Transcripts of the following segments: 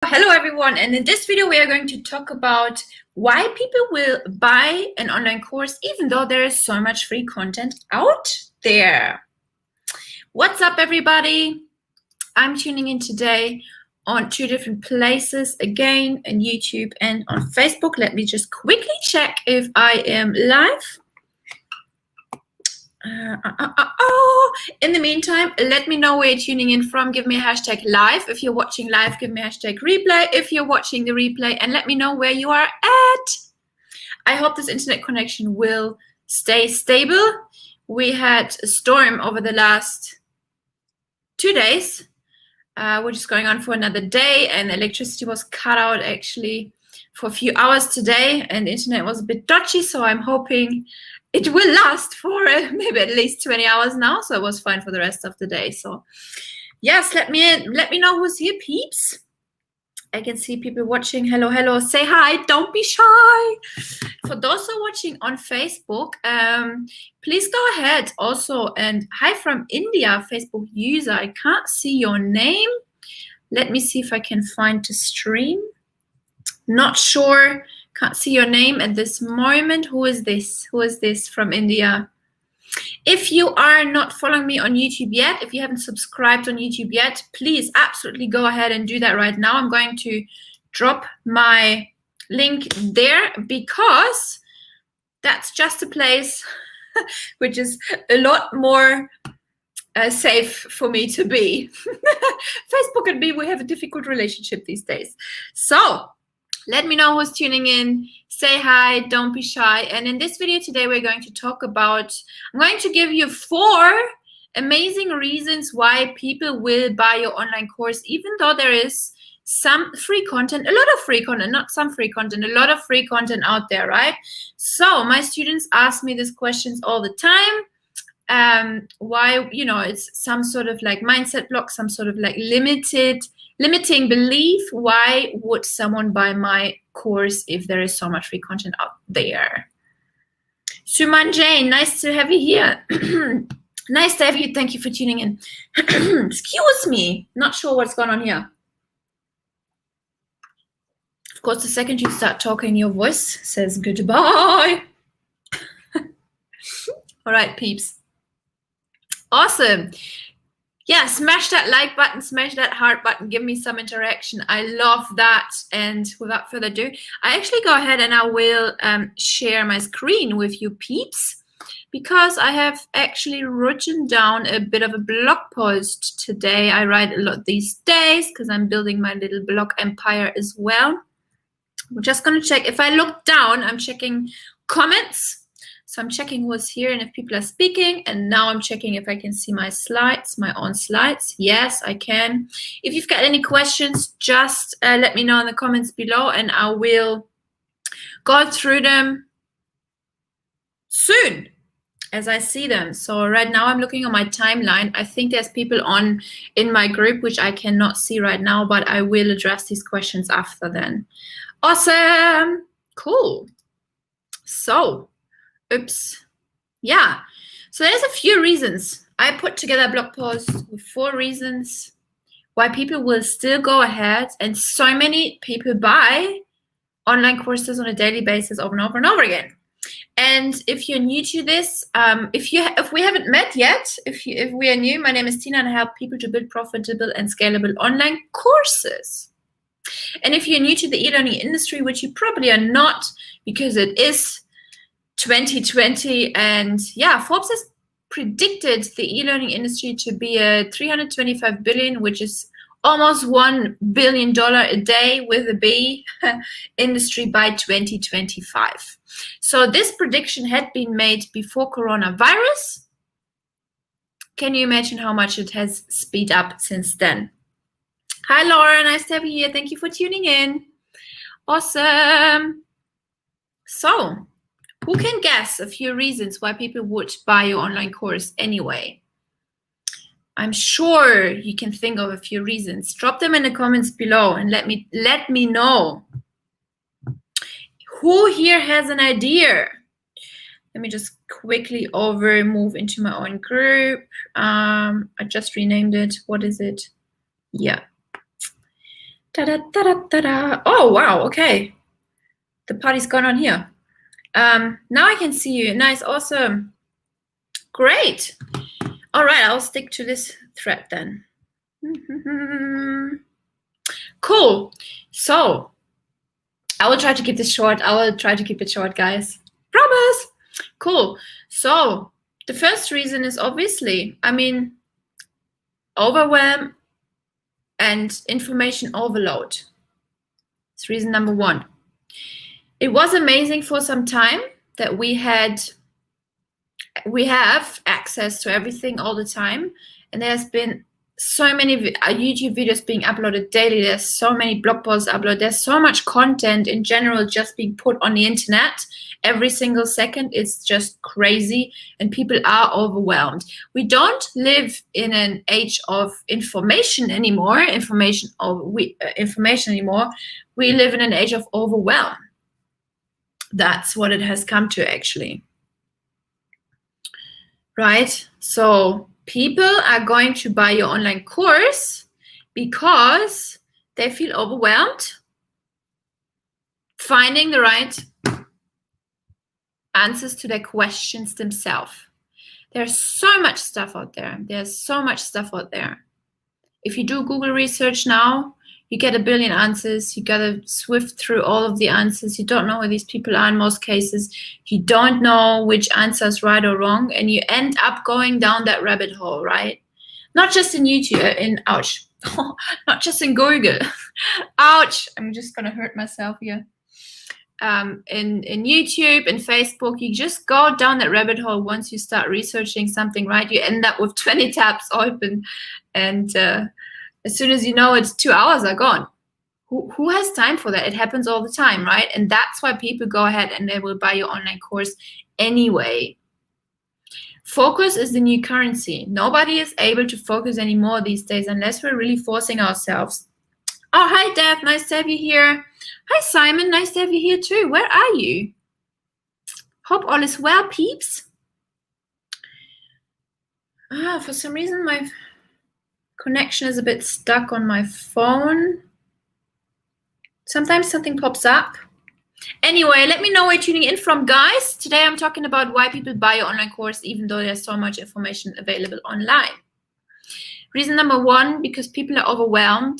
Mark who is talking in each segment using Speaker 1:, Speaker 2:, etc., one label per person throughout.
Speaker 1: Hello everyone, and in this video we are going to talk about why people will buy an online course even though there is so much free content out there. What's up everybody? I'm tuning in today on 2 different places, again on YouTube and on Facebook. Let me just quickly check if I am live. In the meantime, let me know where you're tuning in from. Give me a hashtag live. If you're watching live, give me a hashtag replay. If you're watching the replay, and let me know where you are at. I hope this internet connection will stay stable. We had a storm over the last 2 days, which is going on for another day, and electricity was cut out actually for a few hours today, and the internet was a bit dodgy, so I'm hoping it will last for maybe at least 20 hours now, so it was fine for the rest of the day. So yes, let me know who's here, peeps. I can see people watching. Hello, hello. Say hi. Don't be shy. For those who are watching on Facebook, please go ahead also. And hi from India, Facebook user. I can't see your name. Let me see if I can find the stream. Not sure. Can't see your name at this moment. Who is this? Who is this from India? If you are not following me on YouTube yet, if you haven't subscribed on YouTube yet, please absolutely go ahead and do that right now. I'm going to drop my link there because that's just a place which is a lot more safe for me to be. Facebook and me, we have a difficult relationship these days. So let me know who's tuning in. Say hi, don't be shy. And in this video today, we're going to talk about, I'm going to give you 4 amazing reasons why people will buy your online course, even though there is some free content, a lot of free content, not some free content, a lot of free content out there, right? So my students ask me these questions all the time. Why, it's some sort of like mindset block, some sort of like limiting belief. Why would someone buy my course if there is so much free content out there? Suman Jane, nice to have you here. Nice to have you. Thank you for tuning in. Excuse me. Not sure what's going on here. Of course, the second you start talking, your voice says goodbye. All right, peeps. Awesome. Yeah, smash that like button, smash that heart button, give me some interaction. I love that. And without further ado, I actually go ahead and I will share my screen with you peeps, because I have actually written down a bit of a blog post today. I write a lot these days because I'm building my little blog empire as well. We're just going to check. If I look down, I'm checking comments. So I'm checking who's here and if people are speaking. And now I'm checking if I can see my slides, my own slides. Yes, I can. If you've got any questions, just let me know in the comments below and I will go through them soon as I see them. So right now I'm looking on my timeline. I think there's people on in my group, which I cannot see right now, but I will address these questions after then. Awesome. Cool. So, oops. Yeah. So there's a few reasons. I put together a blog post with 4 reasons why people will still go ahead, and so many people buy online courses on a daily basis over and over and over again. And if you're new to this, if we haven't met yet, if we are new, my name is Tina and I help people to build profitable and scalable online courses. And if you're new to the e-learning industry, which you probably are not, because it is 2020, and yeah, Forbes has predicted the e-learning industry to be a 325 billion, which is almost $1 billion a day with a B industry by 2025. So this prediction had been made before coronavirus. Can you imagine how much it has speed up since then? Hi, Laura. Nice to have you here. Thank you for tuning in. Awesome. So, who can guess a few reasons why people would buy your online course anyway? I'm sure you can think of a few reasons. Drop them in the comments below and let me know. Who here has an idea? Let me just quickly move into my own group. I just renamed it. What is it? Yeah. Da-da-da-da-da-da. Oh, wow, okay. The party's gone on here. Now I can see you. Nice, awesome. Great. All right, I'll stick to this thread then. Cool. So I will try to keep this short. I will try to keep it short, guys. Promise. Cool. So the first reason is obviously, I mean, overwhelm and information overload. It's reason number one. It was amazing for some time that we have access to everything all the time, and there's been so many YouTube videos being uploaded daily. There's so many blog posts uploaded. There's so much content in general just being put on the internet every single second. It's just crazy, and people are overwhelmed. We don't live in an age of information anymore. Information anymore. We live in an age of overwhelm. That's what it has come to, actually. Right? So people are going to buy your online course because they feel overwhelmed finding the right answers to their questions themselves. There's so much stuff out there. There's so much stuff out there. If you do Google research now, you get a billion answers. You gotta swift through all of the answers. You don't know where these people are in most cases. You don't know which answer is right or wrong, and you end up going down that rabbit hole, right? Not just in YouTube, not just in Google. Ouch, I'm just gonna hurt myself here. In YouTube and Facebook, you just go down that rabbit hole. Once you start researching something, right, you end up with 20 tabs open, and as soon as you know it, 2 hours are gone. Who has time for that? It happens all the time, right? And that's why people go ahead and they will buy your online course anyway. Focus is the new currency. Nobody is able to focus anymore these days unless we're really forcing ourselves. Oh, hi, Deb. Nice to have you here. Hi, Simon. Nice to have you here too. Where are you? Hope all is well, peeps. For some reason, my connection is a bit stuck on my phone. Sometimes something pops up. Anyway, let me know where you're tuning in from, guys. Today I'm talking about why people buy your online course even though there's so much information available online. Reason number one, because people are overwhelmed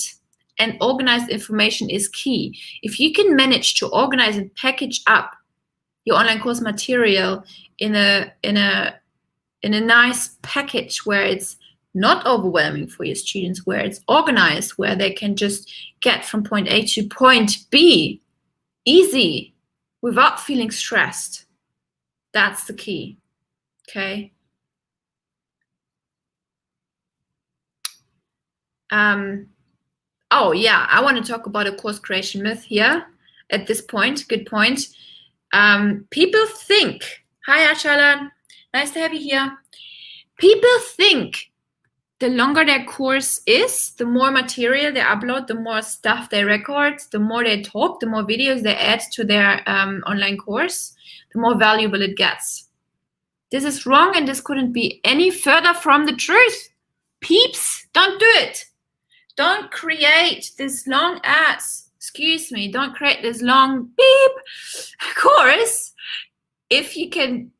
Speaker 1: and organized information is key. If you can manage to organize and package up your online course material in a nice package where it's not overwhelming for your students, where it's organized, where they can just get from point A to point B easy without feeling stressed. That's the key, okay? Oh yeah, I want to talk about a course creation myth here at this point. Good point. People think, hi Achalan, nice to have you here. People think the longer their course is, the more material they upload, the more stuff they record, the more they talk, the more videos they add to their online course, the more valuable it gets. This is wrong, and this couldn't be any further from the truth. Peeps, don't do it. Don't create this long ass, don't create this long beep course if you can,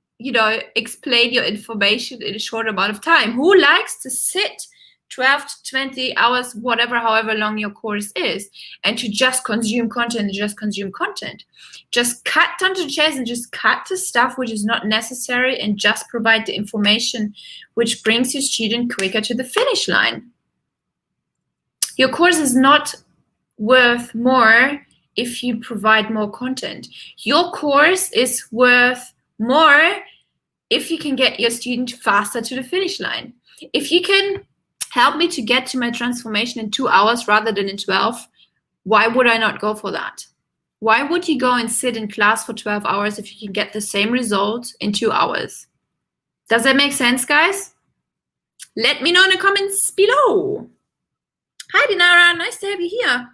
Speaker 1: explain your information in a short amount of time. Who likes to sit 12 to 20 hours, however long your course is, and to just consume content, Just cut down to the chase and just cut the stuff which is not necessary and just provide the information which brings your student quicker to the finish line. Your course is not worth more if you provide more content. Your course is worth more if you can get your student faster to the finish line. If you can help me to get to my transformation in 2 hours rather than in 12, why would I not go for that? Why would you go and sit in class for 12 hours if you can get the same result in 2 hours? Does that make sense, guys? Let me know in the comments below. Hi, Dinara. Nice to have you here.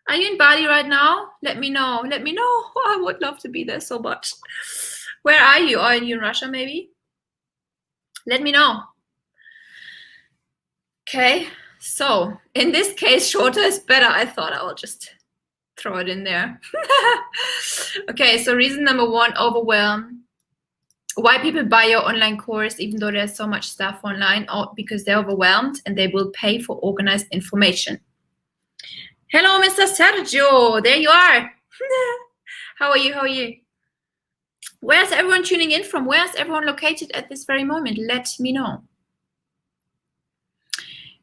Speaker 1: Are you in Bali right now? Let me know. Let me know. Oh, I would love to be there so much. Where are you? Are you in Russia, maybe? Let me know. Okay, So in this case, shorter is better. I thought I will just throw it in there. Okay, so reason number 1, overwhelm. Why people buy your online course even though there's so much stuff online? Because they're overwhelmed and they will pay for organized information. Hello, Mr. Sergio. There you are. How are you? How are you? Where's everyone tuning in from? Where's everyone located at this very moment? Let me know.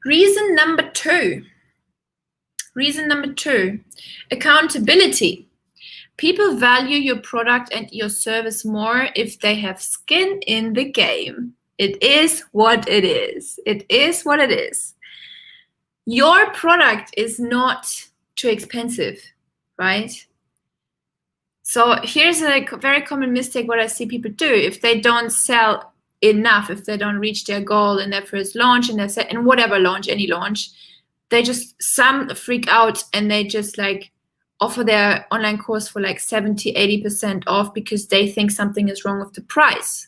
Speaker 1: Reason number 2. Reason number 2, accountability. People value your product and your service more if they have skin in the game. It is what it is. It is what it is. Your product is not too expensive, right? So here's a very common mistake what I see people do. If they don't sell enough, if they don't reach their goal in their first launch, in whatever launch, any launch, some freak out and they just like offer their online course for like 70-80% off because they think something is wrong with the price.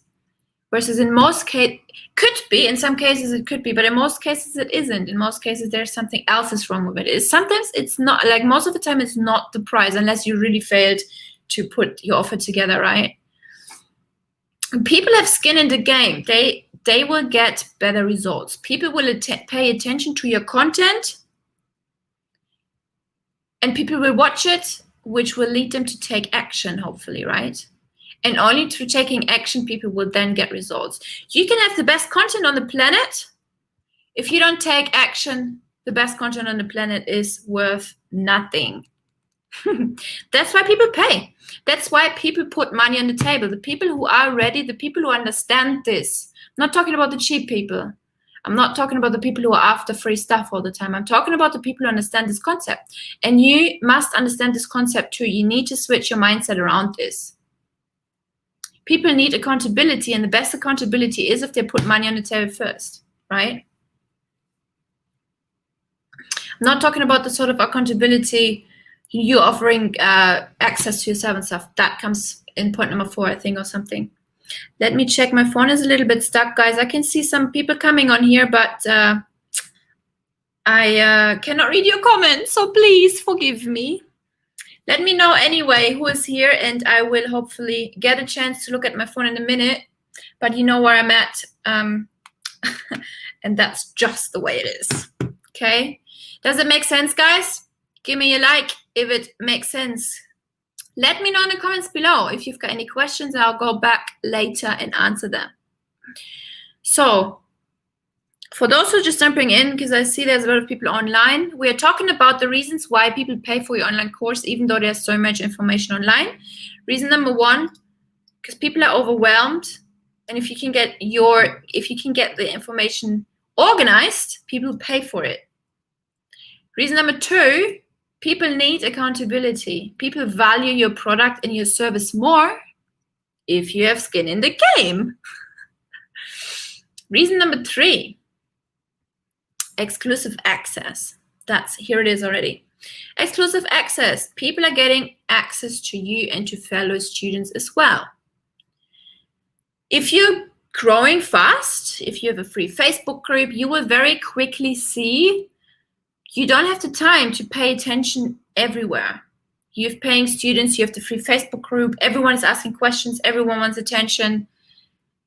Speaker 1: Versus in most cases, could be, in some cases it could be, but in most cases it isn't. In most cases there's something else is wrong with it. Sometimes it's not, like most of the time it's not the price unless you really failed to put your offer together, right? When people have skin in the game, they will get better results. People will pay attention to your content and people will watch it, which will lead them to take action, hopefully, right? And only through taking action, people will then get results. You can have the best content on the planet. If you don't take action, the best content on the planet is worth nothing. That's why people pay. That's why people put money on the table. The people who are ready, the people who understand this. I'm not talking about the cheap people. I'm not talking about the people who are after free stuff all the time. I'm talking about the people who understand this concept. And you must understand this concept too. You need to switch your mindset around this. People need accountability, and the best accountability is if they put money on the table first, right? I'm not talking about the sort of accountability you offering access to yourself and stuff. That comes in point number 4, I think, or something. Let me check. My phone is a little bit stuck, guys. I can see some people coming on here, but I cannot read your comments, so please forgive me. Let me know anyway who is here, and I will hopefully get a chance to look at my phone in a minute. But you know where I'm at, and that's just the way it is. Okay? Does it make sense, guys? Give me a like if it makes sense. Let me know in the comments below if you've got any questions. I'll go back later and answer them. So, for those who are just jumping in, because I see there's a lot of people online, we are talking about the reasons why people pay for your online course, even though there's so much information online. Reason number 1, because people are overwhelmed, and if you can get the information organized, people pay for it. Reason number 2, people need accountability. People value your product and your service more if you have skin in the game. Reason number 3, exclusive access. Here it is already. Exclusive access. People are getting access to you and to fellow students as well. If you're growing fast, if you have a free Facebook group, you will very quickly see you don't have the time to pay attention everywhere. You have paying students, you have the free Facebook group, everyone is asking questions, everyone wants attention,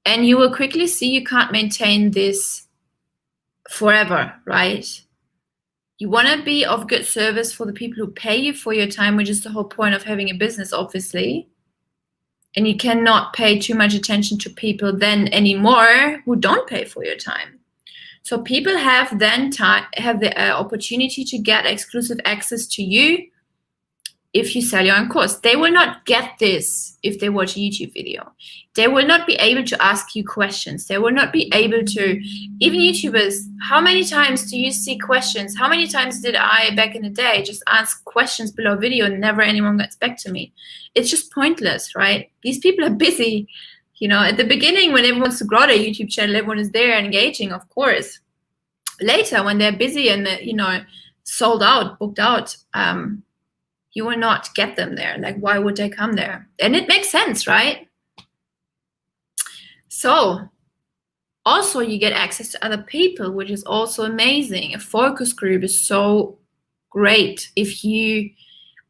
Speaker 1: and you will quickly see you can't maintain this forever, right? You want to be of good service for the people who pay you for your time, which is the whole point of having a business, obviously. And you cannot pay too much attention to people then anymore who don't pay for your time. So people have the opportunity to get exclusive access to you if you sell your own course. They will not get this if they watch a YouTube video. They will not be able to ask you questions. They will not be able to, even YouTubers, how many times do you see questions? How many times did I, back in the day, just ask questions below video and never anyone gets back to me? It's just pointless, right? These people are busy. You know, at the beginning, when everyone wants to grow their YouTube channel, everyone is there and engaging, of course. Later, when they're busy and, sold out, booked out, you will not get them there. Like, why would they come there? And it makes sense, right? So, Also, you get access to other people, which is also amazing. A focus group is so great. If you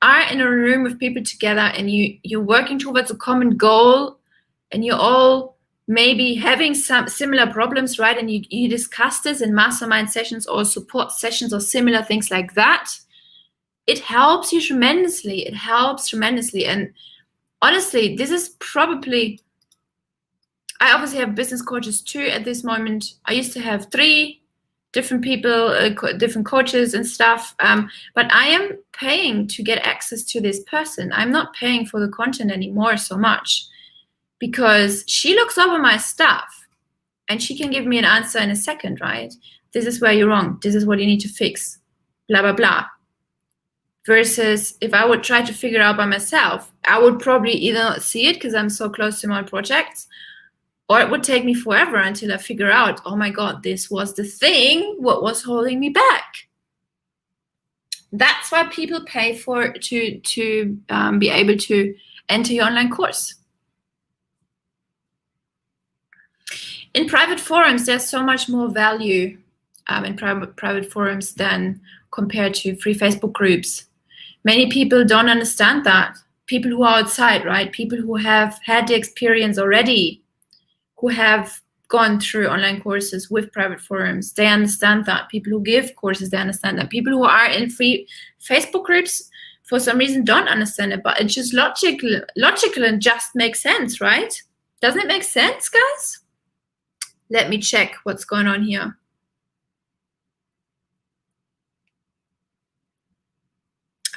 Speaker 1: are in a room with people together and you're working towards a common goal and you're all maybe having some similar problems, right? And you discuss this in mastermind sessions or support sessions or similar things like that, it helps you tremendously. It helps tremendously. And honestly, this is probably, I obviously have business coaches too at this moment. I used to have 3 different people, different coaches and stuff. But I am paying to get access to this person. I'm not paying for the content anymore so much because she looks over my stuff and she can give me an answer in a second, right? This is where you're wrong. This is what you need to fix, blah, blah, blah. Versus if I would try to figure out by myself, I would probably either not see it because I'm so close to my projects, or it would take me forever until I figure out, oh my God, this was the thing, what was holding me back. That's why people pay for to be able to enter your online course. In private forums, there's so much more value in private forums than compared to free Facebook groups. Many people don't understand that. People who are outside, right? People who have had the experience already, who have gone through online courses with private forums, they understand that. People who give courses, they understand that. People who are in free Facebook groups, for some reason, don't understand it, but it's just logical and just makes sense, right? Doesn't it make sense, guys? Let me check what's going on here.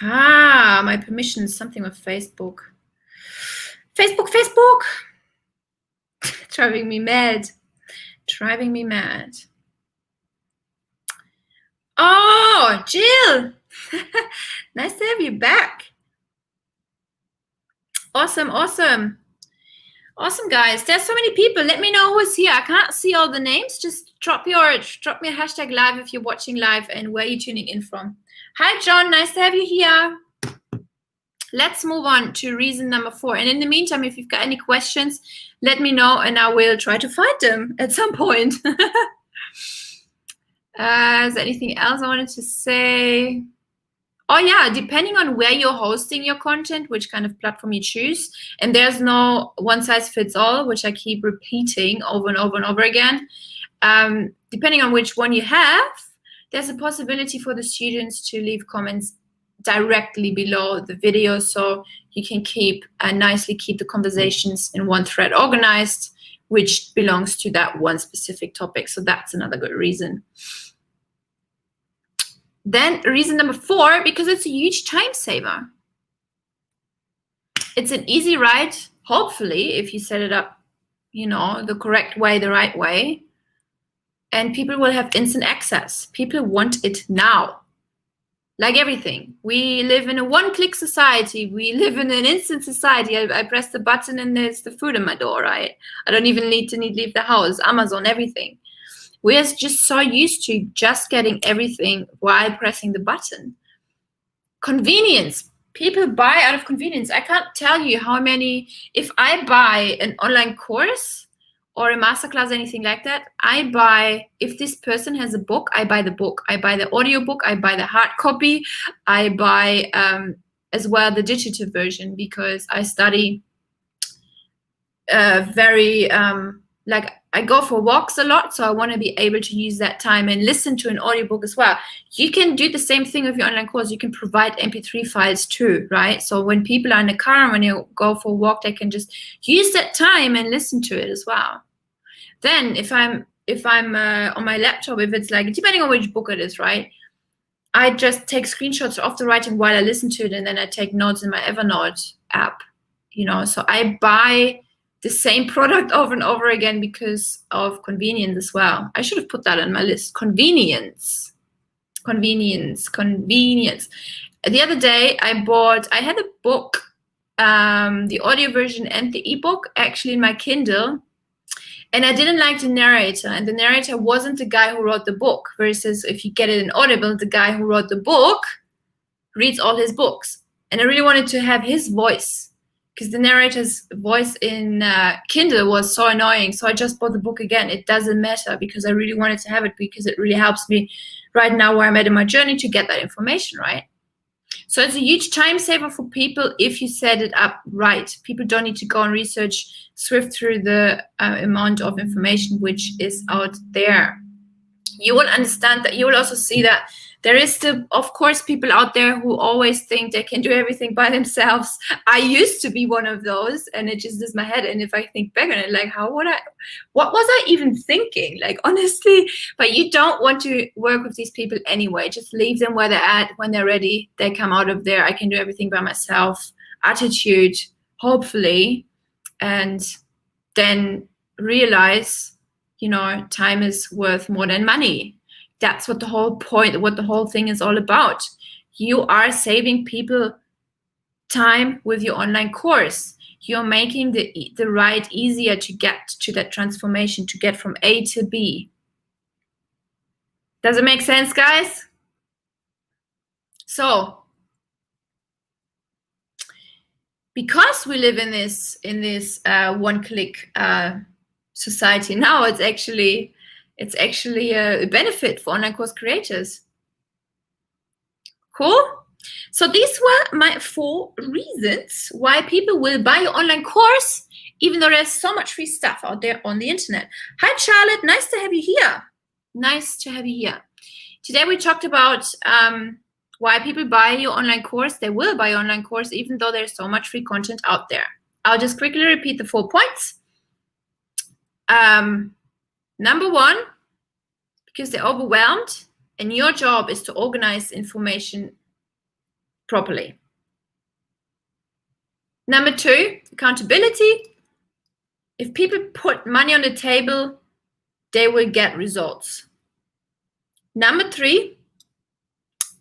Speaker 1: My permissions, something with Facebook. Facebook. Driving me mad. Oh, Jill. Nice to have you back. Awesome, guys. There's so many people. Let me know who's here. I can't see all the names. Just drop me a hashtag live if you're watching live and where you're tuning in from. Hi, John. Nice to have you here. Let's move on to reason number 4. And in the meantime, if you've got any questions, let me know and I will try to find them at some point. Is there anything else I wanted to say? Oh yeah, depending on where you're hosting your content, which kind of platform you choose, and there's no one size fits all, which I keep repeating over and over and over again. Depending on which one you have, there's a possibility for the students to leave comments directly below the video, so you can nicely keep the conversations in one thread organized, which belongs to that one specific topic. So that's another good reason. Then reason number 4, because it's a huge time saver. It's an easy ride, hopefully, if you set it up, the correct way, the right way. And people will have instant access. People want it now. Like everything. We live in a one-click society. We live in an instant society. I press the button and there's the food in my door, right? I don't even need to leave the house. Amazon, everything. We are just so used to just getting everything while pressing the button. Convenience. People buy out of convenience. I can't tell you how many, if I buy an online course or a masterclass, anything like that, I buy, if this person has a book, I buy the book. I buy the audio book. I buy the hard copy. I buy as well the digital version because I study I go for walks a lot, so I want to be able to use that time and listen to an audiobook as well. You can do the same thing with your online course. You can provide MP3 files too, right? So when people are in the car and when you go for a walk, they can just use that time and listen to it as well. Then if I'm on my laptop, if it's depending on which book it is, right? I just take screenshots of the writing while I listen to it, and then I take notes in my Evernote app, So I buy the same product over and over again because of convenience as well. I should have put that on my list. Convenience. The other day I had a book, the audio version and the ebook actually in my Kindle, and I didn't like the narrator, and the narrator wasn't the guy who wrote the book, versus if you get it in Audible, the guy who wrote the book reads all his books. And I really wanted to have his voice because the narrator's voice in Kindle was so annoying. So I just bought the book again. It doesn't matter because I really wanted to have it because it really helps me right now where I'm at in my journey to get that information, right? So it's a huge time saver for people if you set it up right. People don't need to go and research, swift through the amount of information which is out there. You will understand that. You will also see that there is still, of course, people out there who always think they can do everything by themselves. I used to be one of those, and it just does my head. And if I think back on it, like, what was I even thinking? Like, honestly, but you don't want to work with these people anyway. Just leave them where they're at. When they're ready, they come out of there. I can do everything by myself attitude, hopefully, and then realize, you know, time is worth more than money. That's what the whole point, what the whole thing is all about. You are saving people time with your online course. You're making the ride easier to get to that transformation, to get from A to B. Does it make sense, guys? So, because we live in this one-click society now, it's actually a benefit for online course creators. Cool. So these were my 4 reasons why people will buy your online course, even though there's so much free stuff out there on the internet. Hi, Charlotte. Nice to have you here. Nice to have you here. Today we talked about why people buy your online course. They will buy your online course, even though there's so much free content out there. I'll just quickly repeat the 4 points. Number 1, because they're overwhelmed, and your job is to organize information properly. Number 2, accountability. If people put money on the table, they will get results. Number 3,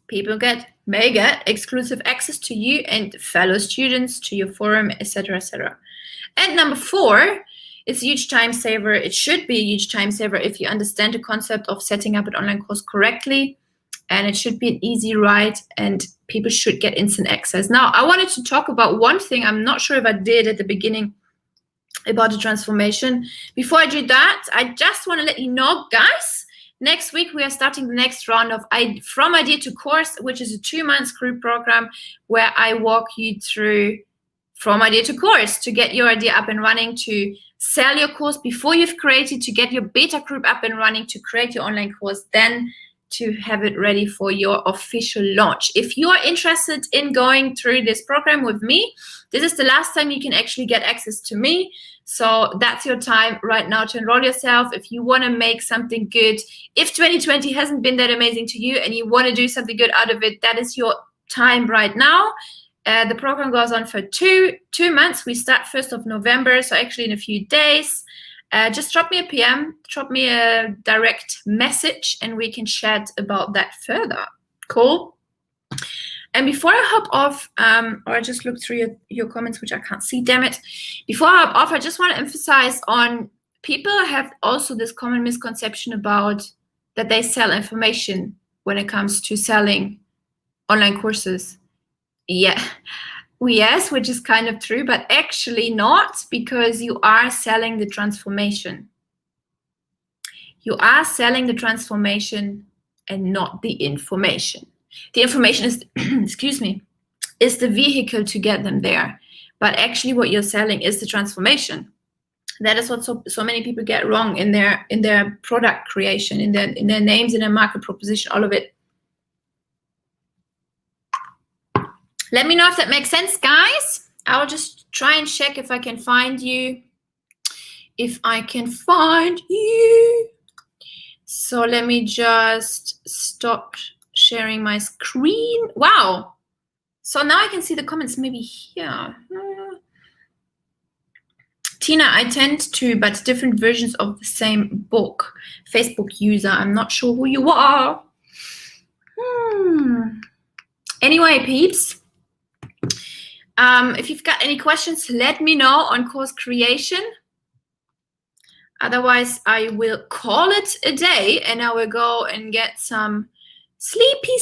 Speaker 1: people may get exclusive access to you and fellow students, to your forum, etc., etc. And number 4, it's a huge time saver. It should be a huge time saver if you understand the concept of setting up an online course correctly. And it should be an easy ride, and people should get instant access. Now, I wanted to talk about one thing. I'm not sure if I did at the beginning about the transformation. Before I do that, I just want to let you know, guys, next week we are starting the next round of From Idea to Course, which is a 2-month group program where I walk you through from idea to course to get your idea up and running, to sell your course before you've created, to get your beta group up and running, to create your online course, then to have it ready for your official launch. If you are interested in going through this program with me, this is the last time you can actually get access to me. So that's your time right now to enroll yourself. If you want to make something good, if 2020 hasn't been that amazing to you and you want to do something good out of it, that is your time right now. The program goes on for two months. We start 1st of November, so actually in a few days. Just drop me a PM, drop me a direct message, and we can chat about that further. Cool? And before I hop off, or I just look through your comments, which I can't see, damn it. Before I hop off, I just want to emphasize on people have also this common misconception about that they sell information when it comes to selling online courses. Yeah. Yes, which is kind of true, but actually not, because you are selling the transformation. You are selling the transformation and not the information. The information is, excuse me, is the vehicle to get them there. But actually what you're selling is the transformation. That is what so many people get wrong in their product creation, in their names, in their market proposition, all of it. Let me know if that makes sense, guys. I'll just try and check if I can find you. So let me just stop sharing my screen. Wow. So now I can see the comments maybe here. Tina, I tend to, but different versions of the same book. Facebook user, I'm not sure who you are. Anyway, peeps. If you've got any questions, let me know on course creation. Otherwise, I will call it a day and I will go and get some sleepy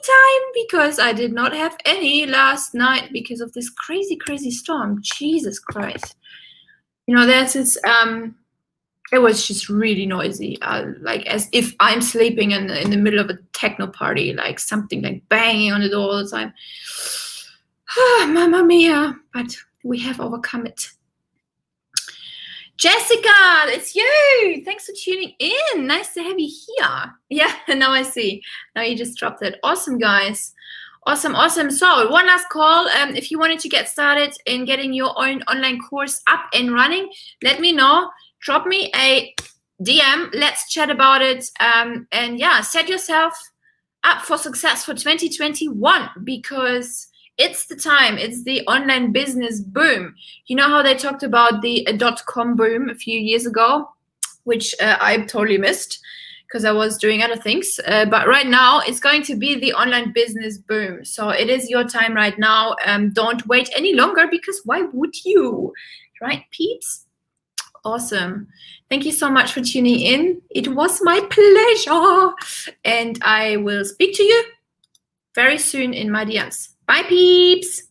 Speaker 1: time because I did not have any last night because of this crazy storm. Jesus Christ. You know, there's this, it was just really noisy, like as if I'm sleeping in the middle of a techno party, like something like banging on the door all the time. Mamma mia, but we have overcome it. Jessica, it's you. Thanks for tuning in. Nice to have you here. Yeah, now I see. Now you just dropped it. Awesome, guys. Awesome. So one last call. If you wanted to get started in getting your own online course up and running, let me know. Drop me a DM. Let's chat about it. And yeah, set yourself up for success for 2021 because it's the time. It's the online business boom. You know how they talked about the .com boom a few years ago, which I totally missed because I was doing other things. But right now, it's going to be the online business boom. So it is your time right now. Don't wait any longer because why would you? Right, peeps? Awesome. Thank you so much for tuning in. It was my pleasure. And I will speak to you very soon in my DMs. Bye, peeps.